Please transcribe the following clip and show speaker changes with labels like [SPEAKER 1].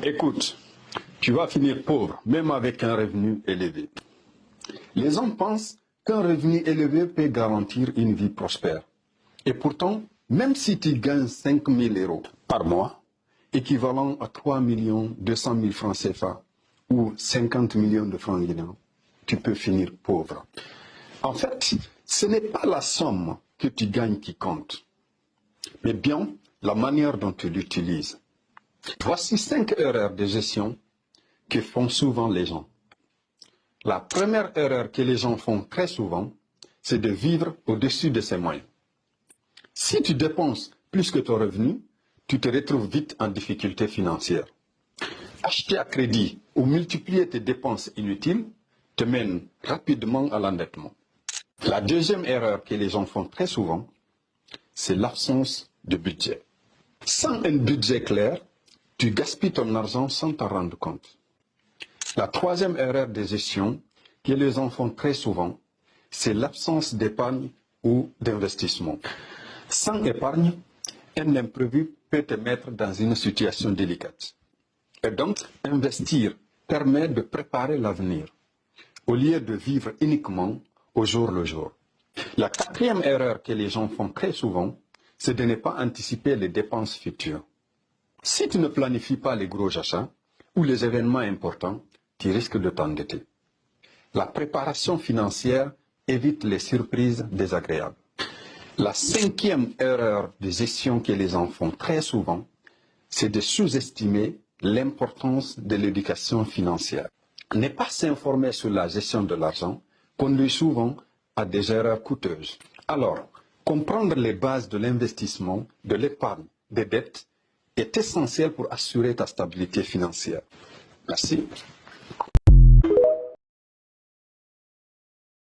[SPEAKER 1] Écoute, tu vas finir pauvre, même avec un revenu élevé. Les hommes pensent qu'un revenu élevé peut garantir une vie prospère. Et pourtant, même si tu gagnes 5 000 € par mois, équivalent à 3 200 000 francs CFA ou 50 millions de francs guinéens, tu peux finir pauvre. En fait, ce n'est pas la somme que tu gagnes qui compte, mais bien la manière dont tu l'utilises. Voici 5 erreurs de gestion que font souvent les gens. La première erreur que les gens font très souvent, c'est de vivre au-dessus de ses moyens. Si tu dépenses plus que ton revenu, tu te retrouves vite en difficulté financière. Acheter à crédit ou multiplier tes dépenses inutiles te mène rapidement à l'endettement. La deuxième erreur que les gens font très souvent, c'est l'absence de budget. Sans un budget clair, tu gaspilles ton argent sans t'en rendre compte. La troisième erreur de gestion que les gens font très souvent, c'est l'absence d'épargne ou d'investissement. Sans épargne, un imprévu peut te mettre dans une situation délicate. Et donc, investir permet de préparer l'avenir, au lieu de vivre uniquement au jour le jour. La quatrième erreur que les gens font très souvent, c'est de ne pas anticiper les dépenses futures. Si tu ne planifies pas les gros achats ou les événements importants, tu risques de t'endetter. La préparation financière évite les surprises désagréables. La cinquième erreur de gestion que les gens font très souvent, c'est de sous-estimer l'importance de l'éducation financière. Ne pas s'informer sur la gestion de l'argent conduit souvent à des erreurs coûteuses. Alors, comprendre les bases de l'investissement, de l'épargne, des dettes est essentiel pour assurer ta stabilité financière. Merci.